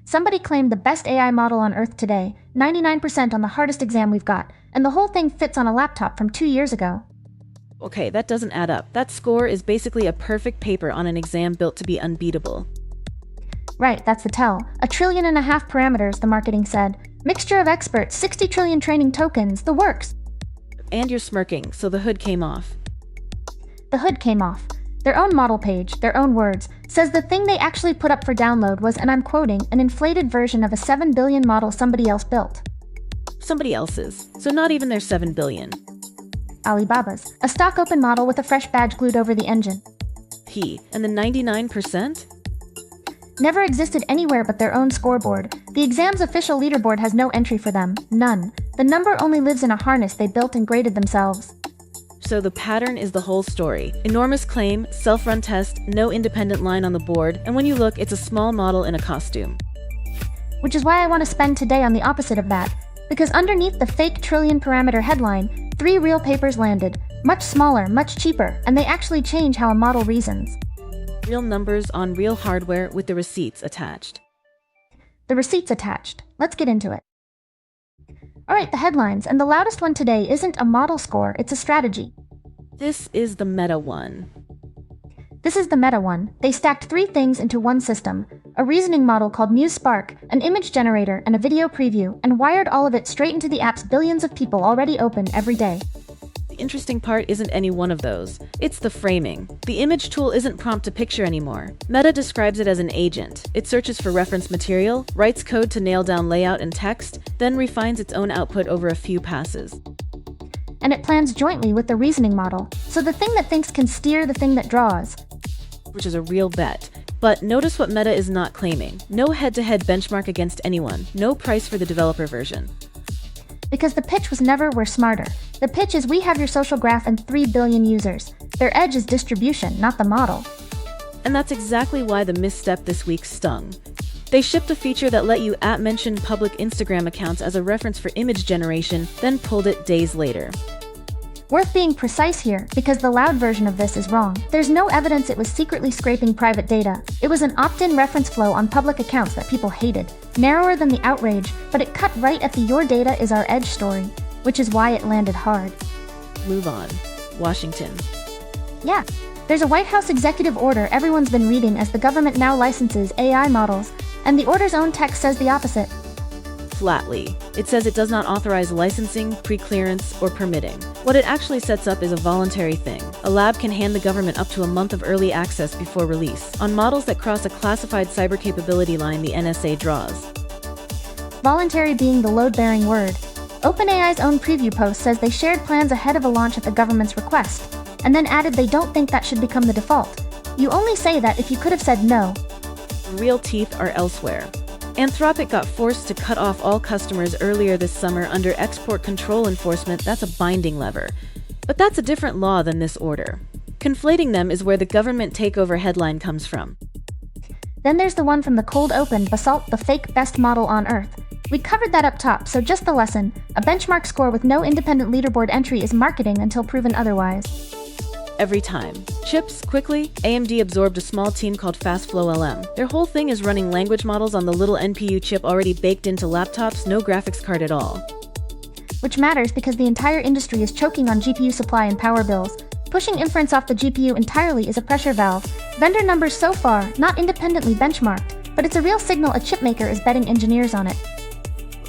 Somebody claimed the best AI model on Earth today, 99% on the hardest exam we've got, and the whole thing fits on a laptop from 2 years ago. Okay, that doesn't add up. That score is basically a perfect paper on an exam built to be unbeatable. Right, that's the tell. 1.5 trillion parameters, the marketing said. Mixture of experts, 60 trillion training tokens, the works. And you're smirking, so the hood came off. The hood came off. Their own model page, their own words, says the thing they actually put up for download was, and I'm quoting, an inflated version of a 7 billion model somebody else built. Somebody else's, so not even their 7 billion. Alibaba's. A stock open model with a fresh badge glued over the engine. And the 99%? Never existed anywhere but their own scoreboard. The exam's official leaderboard has no entry for them. None. The number only lives in a harness they built and graded themselves. So the pattern is the whole story. Enormous claim, self-run test, no independent line on the board, and when you look, it's a small model in a costume. Which is why I want to spend today on the opposite of that. Because underneath the fake trillion parameter headline, 3 real papers landed. Much smaller, much cheaper, and they actually change how a model reasons. Real numbers on real hardware with the receipts attached. The receipts attached. Let's get into it. Alright, the headlines, and the loudest one today isn't a model score, it's a strategy. This is the meta one. This is the meta one. They stacked 3 things into one system. A reasoning model called Muse Spark, an image generator, and a video preview, and wired all of it straight into the apps billions of people already open every day. The interesting part isn't any one of those. It's the framing. The image tool isn't prompt to picture anymore. Meta describes it as an agent. It searches for reference material, writes code to nail down layout and text, then refines its own output over a few passes. And it plans jointly with the reasoning model, so the thing that thinks can steer the thing that draws. Which is a real bet. But notice what Meta is not claiming. No head-to-head benchmark against anyone. No price for the developer version. Because the pitch was never we're smarter. The pitch is we have your social graph and 3 billion users. Their edge is distribution, not the model. And that's exactly why the misstep this week stung. They shipped a feature that let you @mention public Instagram accounts as a reference for image generation, then pulled it days later. Worth being precise here, because the loud version of this is wrong. There's no evidence it was secretly scraping private data. It was an opt-in reference flow on public accounts that people hated. Narrower than the outrage, but it cut right at the your data is our edge story, which is why it landed hard. Move on. Washington. Yeah. There's a White House executive order everyone's been reading as the government now licenses AI models, and the order's own text says the opposite. Flatly. It says it does not authorize licensing, pre-clearance, or permitting. What it actually sets up is a voluntary thing. A lab can hand the government up to a month of early access before release, on models that cross a classified cyber capability line the NSA draws. Voluntary being the load-bearing word. OpenAI's own preview post says they shared plans ahead of a launch at the government's request, and then added they don't think that should become the default. You only say that if you could have said no. Real teeth are elsewhere. Anthropic got forced to cut off all customers earlier this summer under export control enforcement. That's a binding lever. But that's a different law than this order. Conflating them is where the government takeover headline comes from. Then there's the one from the cold open, Basalt, the fake best model on Earth. We covered that up top, so just the lesson. A benchmark score with no independent leaderboard entry is marketing until proven otherwise. Every time. Chips, quickly, AMD absorbed a small team called FastFlow LM. Their whole thing is running language models on the little NPU chip already baked into laptops, no graphics card at all. Which matters because the entire industry is choking on GPU supply and power bills. Pushing inference off the GPU entirely is a pressure valve. Vendor numbers so far, not independently benchmarked, but it's a real signal a chipmaker is betting engineers on it.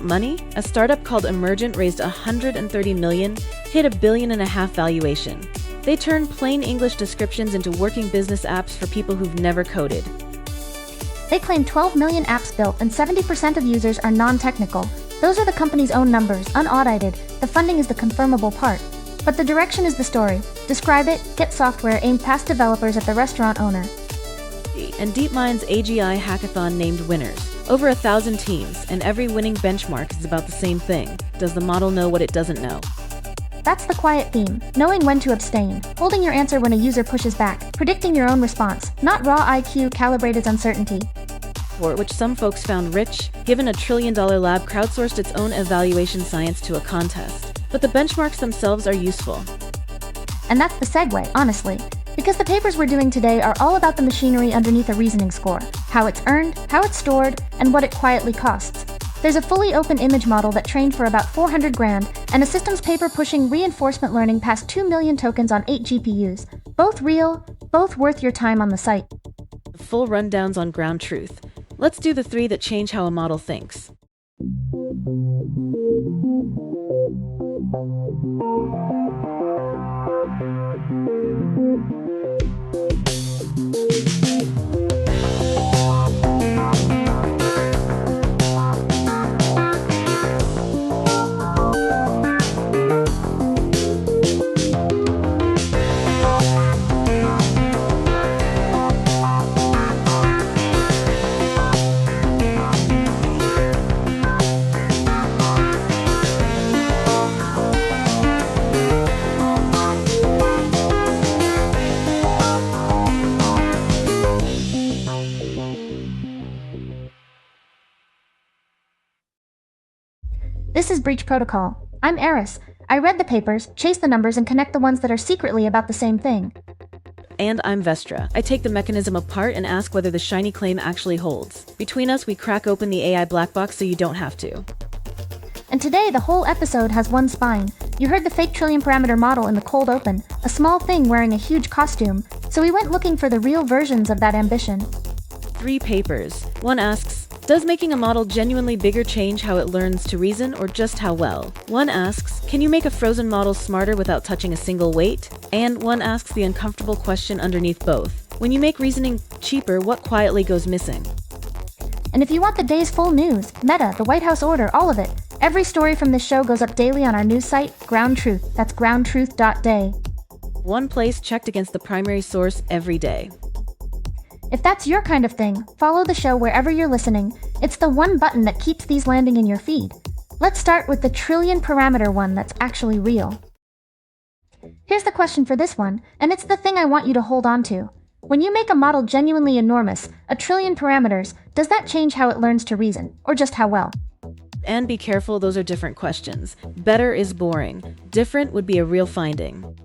Money? A startup called Emergent raised $130 million, hit $1.5 billion valuation. They turn plain English descriptions into working business apps for people who've never coded. They claim 12 million apps built and 70% of users are non-technical. Those are the company's own numbers, unaudited. The funding is the confirmable part. But the direction is the story. Describe it, get software aimed past developers at the restaurant owner. And DeepMind's AGI hackathon named winners. Over 1,000 teams, and every winning benchmark is about the same thing. Does the model know what it doesn't know? That's the quiet theme, knowing when to abstain, holding your answer when a user pushes back, predicting your own response, not raw IQ calibrated uncertainty. For which some folks found rich, given $1 trillion lab crowdsourced its own evaluation science to a contest. But the benchmarks themselves are useful. And that's the segue, honestly. Because the papers we're doing today are all about the machinery underneath a reasoning score, how it's earned, how it's stored, and what it quietly costs. There's a fully open image model that trained for about 400 grand, and a systems paper pushing reinforcement learning past 2 million tokens on 8 GPUs. Both real, both worth your time on the site. Full rundowns on ground truth. Let's do the 3 that change how a model thinks. This is Breach Protocol. I'm Eris. I read the papers, chase the numbers, and connect the ones that are secretly about the same thing. And I'm Vestra. I take the mechanism apart and ask whether the shiny claim actually holds. Between us, we crack open the AI black box so you don't have to. And today, the whole episode has one spine. You heard the fake trillion parameter model in the cold open, a small thing wearing a huge costume, so we went looking for the real versions of that ambition. 3 papers. One asks, does making a model genuinely bigger change how it learns to reason, or just how well? One asks, can you make a frozen model smarter without touching a single weight? And one asks the uncomfortable question underneath both. When you make reasoning cheaper, what quietly goes missing? And if you want the day's full news, Meta, the White House order, all of it, every story from this show goes up daily on our news site, Ground Truth. That's groundtruth.day. One place checked against the primary source every day. If that's your kind of thing, follow the show wherever you're listening. It's the one button that keeps these landing in your feed. Let's start with the trillion parameter one that's actually real. Here's the question for this one, and it's the thing I want you to hold on to. When you make a model genuinely enormous, a trillion parameters, does that change how it learns to reason, or just how well? And be careful, those are different questions. Better is boring. Different would be a real finding.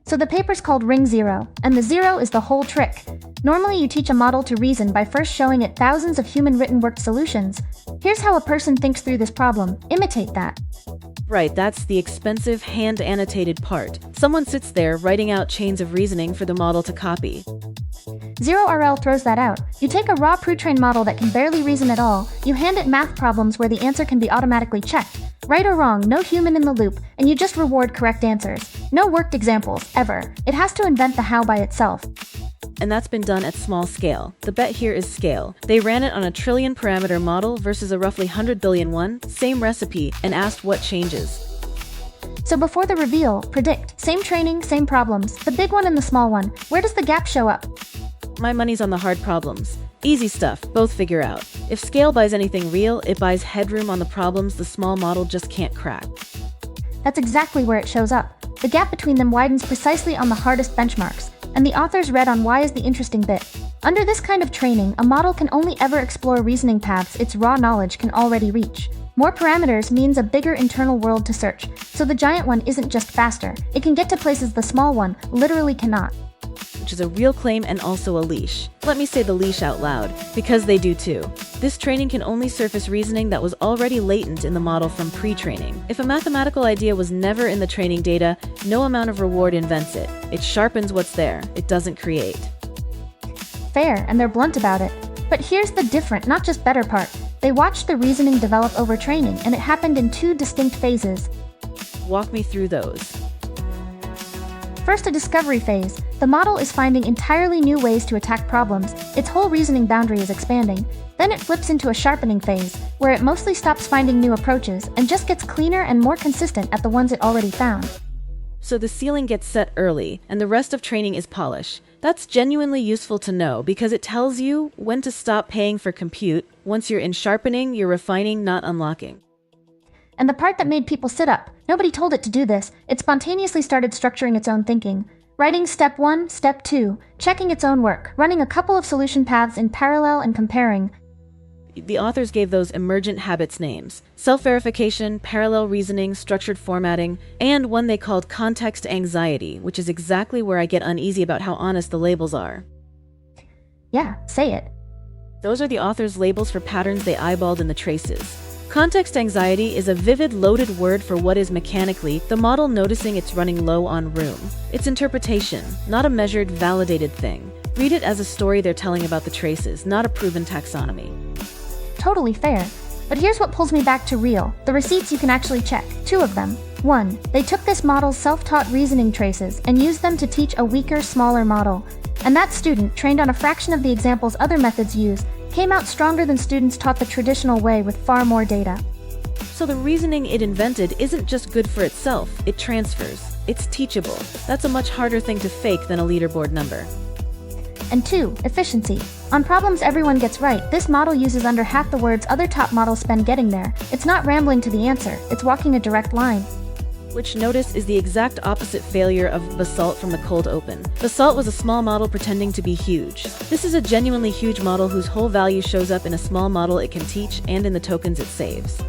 So the paper's called Ring Zero, and the zero is the whole trick. Normally you teach a model to reason by first showing it thousands of human-written worked solutions. Here's how a person thinks through this problem. Imitate that. Right, that's the expensive, hand-annotated part. Someone sits there writing out chains of reasoning for the model to copy. ZeroRL throws that out. You take a raw pre-trained model that can barely reason at all, you hand it math problems where the answer can be automatically checked. Right or wrong, no human in the loop, and you just reward correct answers. No worked examples, ever. It has to invent the how by itself. And that's been done at small scale. The bet here is scale. They ran it on a trillion parameter model versus a roughly 100 billion one, same recipe, and asked what changes. So before the reveal, predict. Same training, same problems. The big one and the small one. Where does the gap show up? My money's on the hard problems. Easy stuff, both figure out. If scale buys anything real, it buys headroom on the problems the small model just can't crack. That's exactly where it shows up. The gap between them widens precisely on the hardest benchmarks, and the authors read on why is the interesting bit. Under this kind of training, a model can only ever explore reasoning paths its raw knowledge can already reach. More parameters means a bigger internal world to search, so the giant one isn't just faster, it can get to places the small one literally cannot. Which is a real claim and also a leash. Let me say the leash out loud, because they do too. This training can only surface reasoning that was already latent in the model from pre-training. If a mathematical idea was never in the training data, no amount of reward invents it. It sharpens what's there, it doesn't create. Fair, and they're blunt about it. But here's the different, not just better part. They watched the reasoning develop over training, and it happened in 2 distinct phases. Walk me through those. First, a discovery phase. The model is finding entirely new ways to attack problems. Its whole reasoning boundary is expanding. Then it flips into a sharpening phase, where it mostly stops finding new approaches and just gets cleaner and more consistent at the ones it already found. So the ceiling gets set early, and the rest of training is polish. That's genuinely useful to know because it tells you when to stop paying for compute. Once you're in sharpening, you're refining, not unlocking. And the part that made people sit up, nobody told it to do this, it spontaneously started structuring its own thinking. Writing step 1, step 2, checking its own work, running a couple of solution paths in parallel and comparing. The authors gave those emergent habits names: self-verification, parallel reasoning, structured formatting, and one they called context anxiety, which is exactly where I get uneasy about how honest the labels are. Yeah, say it. Those are the authors' labels for patterns they eyeballed in the traces. Context anxiety is a vivid, loaded word for what is mechanically the model noticing it's running low on room. It's interpretation, not a measured, validated thing. Read it as a story they're telling about the traces, not a proven taxonomy. Totally fair. But here's what pulls me back to real, the receipts you can actually check. 2 of them. 1. They took this model's self-taught reasoning traces and used them to teach a weaker, smaller model. And that student, trained on a fraction of the examples other methods use, came out stronger than students taught the traditional way with far more data. So the reasoning it invented isn't just good for itself, it transfers. It's teachable. That's a much harder thing to fake than a leaderboard number. And 2. Efficiency. On problems everyone gets right, this model uses under half the words other top models spend getting there. It's not rambling to the answer, it's walking a direct line. Which, notice, is the exact opposite failure of Basalt from the cold open. Basalt was a small model pretending to be huge. This is a genuinely huge model whose whole value shows up in a small model it can teach and in the tokens it saves.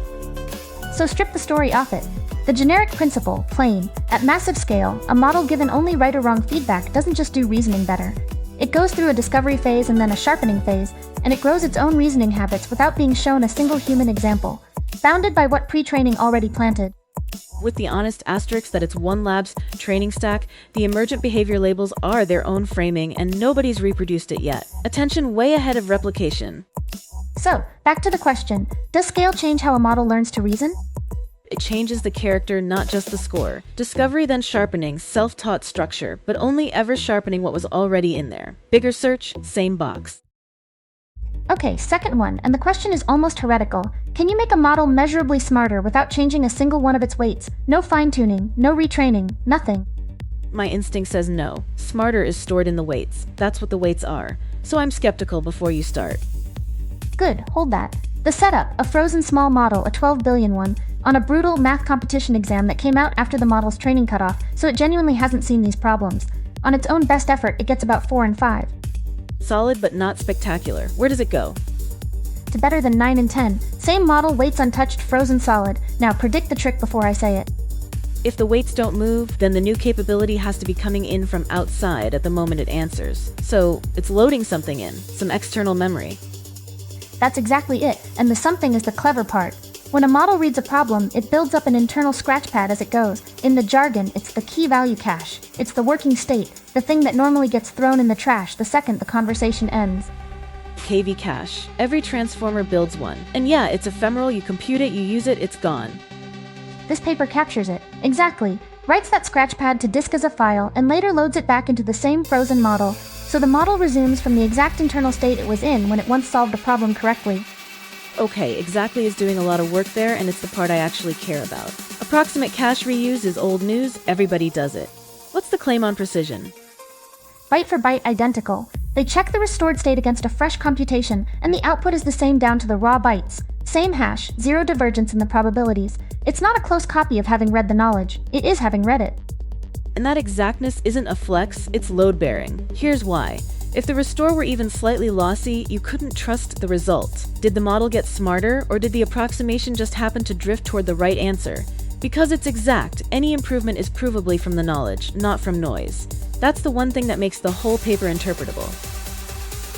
So strip the story off it. The generic principle, plain, at massive scale, a model given only right or wrong feedback doesn't just do reasoning better. It goes through a discovery phase and then a sharpening phase, and it grows its own reasoning habits without being shown a single human example, bounded by what pre-training already planted. With the honest asterisk that it's one lab's training stack, the emergent behavior labels are their own framing and nobody's reproduced it yet. Attention way ahead of replication. So, back to the question, does scale change how a model learns to reason? It changes the character, not just the score. Discovery then sharpening, self-taught structure, but only ever sharpening what was already in there. Bigger search, same box. Okay, second one, and the question is almost heretical. Can you make a model measurably smarter without changing a single one of its weights? No fine-tuning, no retraining, nothing. My instinct says no. Smarter is stored in the weights. That's what the weights are. So I'm skeptical before you start. Good, hold that. The setup, a frozen small model, a 12 billion one, on a brutal math competition exam that came out after the model's training cutoff, so it genuinely hasn't seen these problems. On its own best effort, it gets about 4 and 5. Solid but not spectacular. Where does it go? To better than 9 and 10. Same model, weights untouched, frozen solid. Now predict the trick before I say it. If the weights don't move, then the new capability has to be coming in from outside at the moment it answers. So it's loading something in, some external memory. That's exactly it, and the something is the clever part. When a model reads a problem, it builds up an internal scratchpad as it goes. In the jargon, it's the key value cache. It's the working state, the thing that normally gets thrown in the trash the second the conversation ends. KV cache. Every transformer builds one. And yeah, it's ephemeral, you compute it, you use it, it's gone. This paper captures it. Exactly. Writes that scratchpad to disk as a file, and later loads it back into the same frozen model, so the model resumes from the exact internal state it was in when it once solved a problem correctly. Okay, exactly is doing a lot of work there, and it's the part I actually care about. Approximate cache reuse is old news, everybody does it. What's the claim on precision? Byte for byte identical. They check the restored state against a fresh computation, and the output is the same down to the raw bytes. Same hash, zero divergence in the probabilities. It's not a close copy of having read the knowledge, it is having read it. And that exactness isn't a flex, it's load-bearing. Here's why. If the restore were even slightly lossy, you couldn't trust the result. Did the model get smarter, or did the approximation just happen to drift toward the right answer? Because it's exact, any improvement is provably from the knowledge, not from noise. That's the one thing that makes the whole paper interpretable.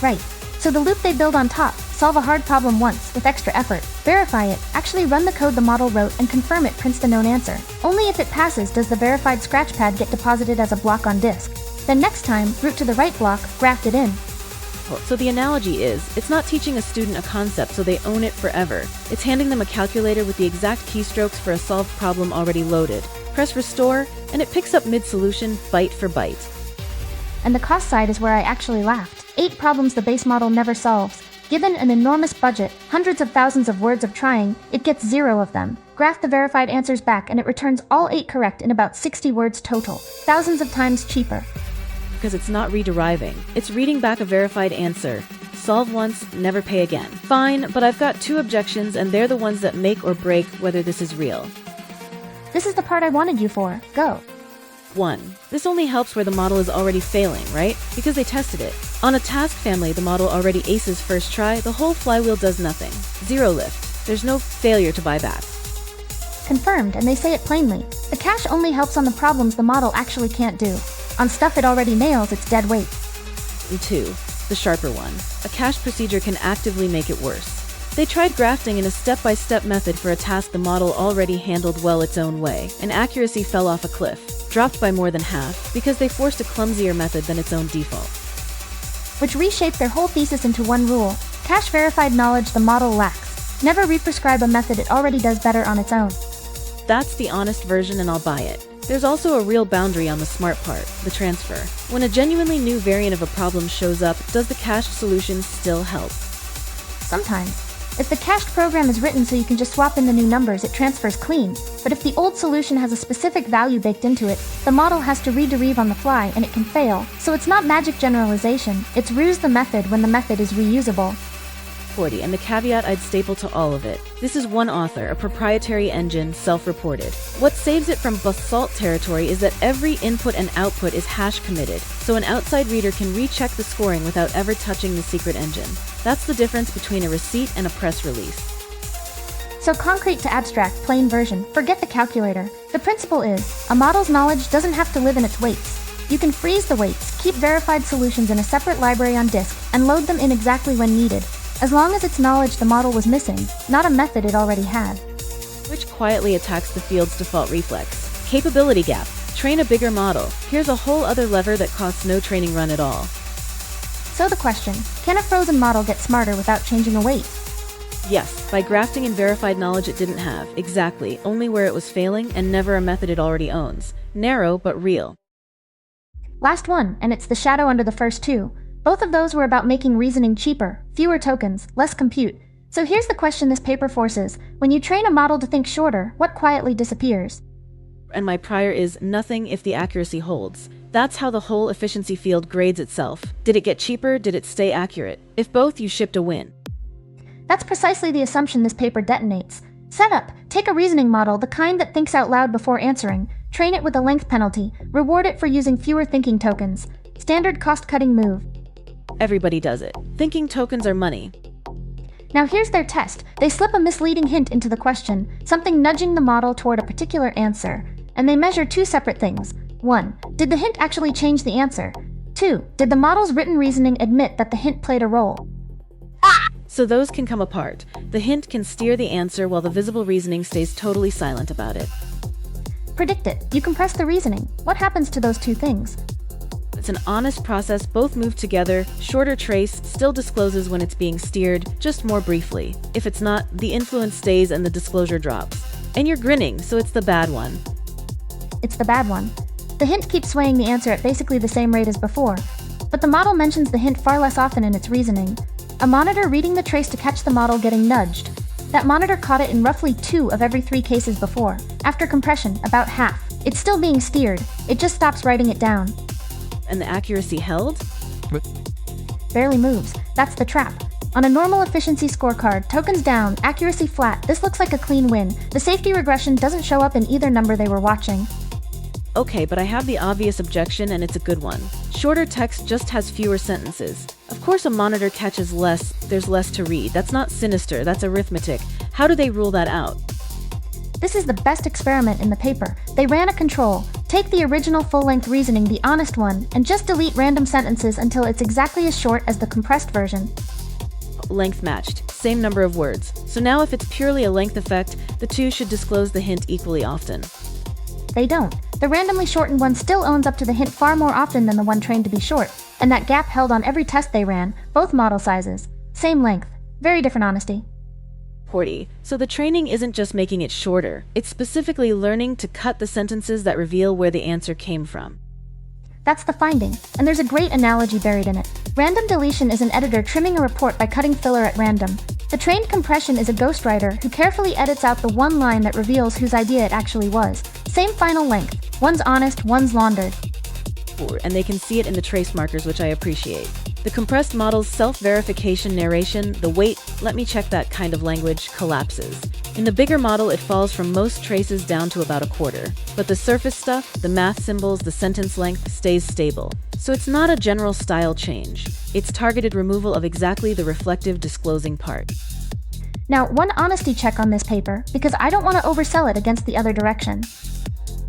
Right. So the loop they build on top, solve a hard problem once, with extra effort, verify it, actually run the code the model wrote and confirm it prints the known answer. Only if it passes does the verified scratchpad get deposited as a block on disk. Then next time, route to the right block, graft it in. So the analogy is, it's not teaching a student a concept so they own it forever. It's handing them a calculator with the exact keystrokes for a solved problem already loaded. Press restore, and it picks up mid-solution, byte for byte. And the cost side is where I actually laughed. 8 problems the base model never solves. Given an enormous budget, hundreds of thousands of words of trying, it gets 0 of them. Graft the verified answers back and it returns all 8 correct in about 60 words total. Thousands of times cheaper. Because it's not rederiving. It's reading back a verified answer. Solve once, never pay again. Fine, but I've got 2 objections and they're the ones that make or break whether this is real. This is the part I wanted you for. Go. 1. This only helps where the model is already failing, right? Because they tested it. On a task family the model already aces first try, the whole flywheel does nothing. Zero lift. There's no failure to buy back. Confirmed, and they say it plainly. The cache only helps on the problems the model actually can't do. On stuff it already nails, it's dead weight. And 2. The sharper one. A cache procedure can actively make it worse. They tried grafting in a step-by-step method for a task the model already handled well its own way, and accuracy fell off a cliff, dropped by more than half, because they forced a clumsier method than its own default. Which reshaped their whole thesis into one rule: cache-verified knowledge the model lacks. Never represcribe a method it already does better on its own. That's the honest version, and I'll buy it. There's also a real boundary on the smart part, the transfer. When a genuinely new variant of a problem shows up, does the cached solution still help? Sometimes. If the cached program is written so you can just swap in the new numbers, it transfers clean. But if the old solution has a specific value baked into it, the model has to rederive on the fly and it can fail. So it's not magic generalization, it's reuse the method when the method is reusable. 40, and the caveat I'd staple to all of it. This is one author, a proprietary engine, self-reported. What saves it from basalt territory is that every input and output is hash committed, so an outside reader can recheck the scoring without ever touching the secret engine. That's the difference between a receipt and a press release. So concrete to abstract, plain version, forget the calculator. The principle is, a model's knowledge doesn't have to live in its weights. You can freeze the weights, keep verified solutions in a separate library on disk, and load them in exactly when needed, as long as it's knowledge the model was missing, not a method it already had. Which quietly attacks the field's default reflex. Capability gap. Train a bigger model. Here's a whole other lever that costs no training run at all. So the question, can a frozen model get smarter without changing a weight? Yes, by grafting in verified knowledge it didn't have, exactly, only where it was failing and never a method it already owns. Narrow, but real. Last one, and it's the shadow under the first two. Both of those were about making reasoning cheaper, fewer tokens, less compute. So here's the question this paper forces. When you train a model to think shorter, what quietly disappears? And my prior is nothing if the accuracy holds. That's how the whole efficiency field grades itself. Did it get cheaper? Did it stay accurate? If both, you shipped a win. That's precisely the assumption this paper detonates. Setup: take a reasoning model, the kind that thinks out loud before answering. Train it with a length penalty. Reward it for using fewer thinking tokens. Standard cost-cutting move. Everybody does it. Thinking tokens are money. Now here's their test. They slip a misleading hint into the question, something nudging the model toward a particular answer. And they measure two separate things. 1. Did the hint actually change the answer? 2. Did the model's written reasoning admit that the hint played a role? So those can come apart. The hint can steer the answer while the visible reasoning stays totally silent about it. Predict it. You compress the reasoning. What happens to those two things? It's an honest process, both move together. Shorter trace still discloses when it's being steered, just more briefly. If it's not, the influence stays and the disclosure drops. And you're grinning, so it's the bad one. It's the bad one. The hint keeps swaying the answer at basically the same rate as before, but the model mentions the hint far less often in its reasoning. A monitor reading the trace to catch the model getting nudged. That monitor caught it in roughly 2 of every 3 cases before. After compression, about half. It's still being steered. It just stops writing it down. And the accuracy held? Barely moves. That's the trap. On a normal efficiency scorecard, tokens down, accuracy flat, this looks like a clean win. The safety regression doesn't show up in either number they were watching. Okay, but I have the obvious objection, and it's a good one. Shorter text just has fewer sentences. Of course a monitor catches less, there's less to read. That's not sinister, that's arithmetic. How do they rule that out? This is the best experiment in the paper. They ran a control. Take the original full-length reasoning, the honest one, and just delete random sentences until it's exactly as short as the compressed version. Length matched, same number of words. So now if it's purely a length effect, the two should disclose the hint equally often. They don't. The randomly shortened one still owns up to the hint far more often than the one trained to be short, and that gap held on every test they ran, both model sizes. Same length. Very different honesty. 40. So the training isn't just making it shorter, it's specifically learning to cut the sentences that reveal where the answer came from. That's the finding, and there's a great analogy buried in it. Random deletion is an editor trimming a report by cutting filler at random. The trained compression is a ghostwriter who carefully edits out the one line that reveals whose idea it actually was. Same final length. One's honest, one's laundered. And they can see it in the trace markers, which I appreciate. The compressed model's self-verification narration, the wait, let me check that kind of language, collapses. In the bigger model, it falls from most traces down to about a quarter. But the surface stuff, the math symbols, the sentence length, stays stable. So it's not a general style change. It's targeted removal of exactly the reflective disclosing part. Now, one honesty check on this paper, because I don't want to oversell it against the other direction.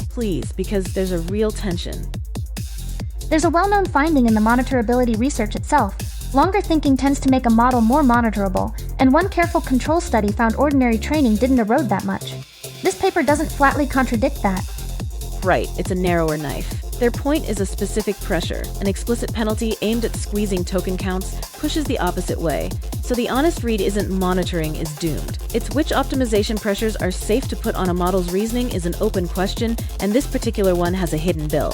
Please, because there's a real tension. There's a well-known finding in the monitorability research itself. Longer thinking tends to make a model more monitorable, and one careful control study found ordinary training didn't erode that much. This paper doesn't flatly contradict that. Right, it's a narrower knife. Their point is a specific pressure. An explicit penalty aimed at squeezing token counts pushes the opposite way. So the honest read isn't monitoring is doomed. It's which optimization pressures are safe to put on a model's reasoning is an open question, and this particular one has a hidden bill.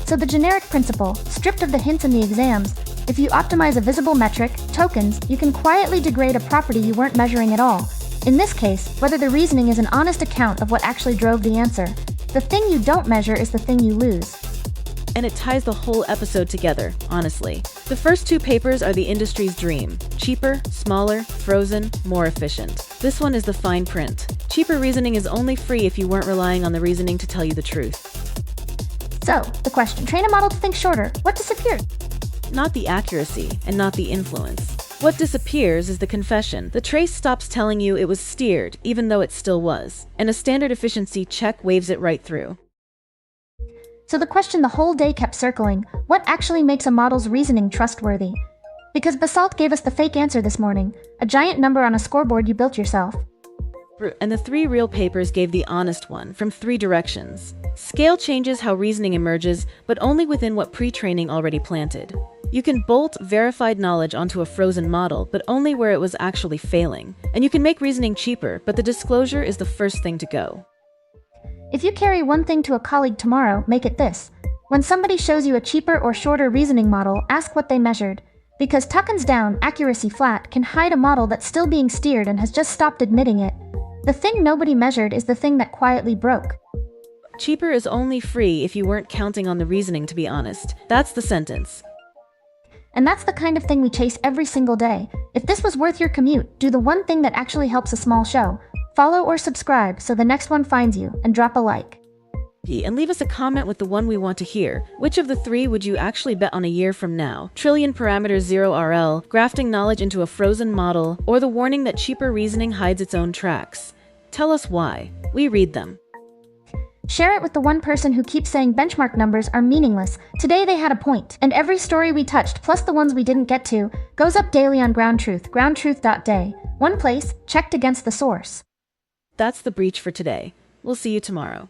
So the generic principle, stripped of the hints in the exams, if you optimize a visible metric, tokens, you can quietly degrade a property you weren't measuring at all. In this case, whether the reasoning is an honest account of what actually drove the answer. The thing you don't measure is the thing you lose. And it ties the whole episode together, honestly. The first two papers are the industry's dream. Cheaper, smaller, frozen, more efficient. This one is the fine print. Cheaper reasoning is only free if you weren't relying on the reasoning to tell you the truth. So, the question, train a model to think shorter. What disappeared? Not the accuracy, and not the influence. What disappears is the confession. The trace stops telling you it was steered, even though it still was. And a standard efficiency check waves it right through. So the question the whole day kept circling, what actually makes a model's reasoning trustworthy? Because Basalt gave us the fake answer this morning, a giant number on a scoreboard you built yourself. And the three real papers gave the honest one, from three directions. Scale changes how reasoning emerges, but only within what pre-training already planted. You can bolt verified knowledge onto a frozen model, but only where it was actually failing. And you can make reasoning cheaper, but the disclosure is the first thing to go. If you carry one thing to a colleague tomorrow, make it this. When somebody shows you a cheaper or shorter reasoning model, ask what they measured. Because tokens down, accuracy flat can hide a model that's still being steered and has just stopped admitting it. The thing nobody measured is the thing that quietly broke. Cheaper is only free if you weren't counting on the reasoning, to be honest. That's the sentence. And that's the kind of thing we chase every single day. If this was worth your commute, do the one thing that actually helps a small show. Follow or subscribe so the next one finds you, and drop a like. And leave us a comment with the one we want to hear. Which of the three would you actually bet on a year from now? Trillion parameters 0RL, grafting knowledge into a frozen model, or the warning that cheaper reasoning hides its own tracks? Tell us why. We read them. Share it with the one person who keeps saying benchmark numbers are meaningless. Today they had a point. And every story we touched, plus the ones we didn't get to, goes up daily on Ground Truth, groundtruth.day. One place, checked against the source. That's the breach for today. We'll see you tomorrow.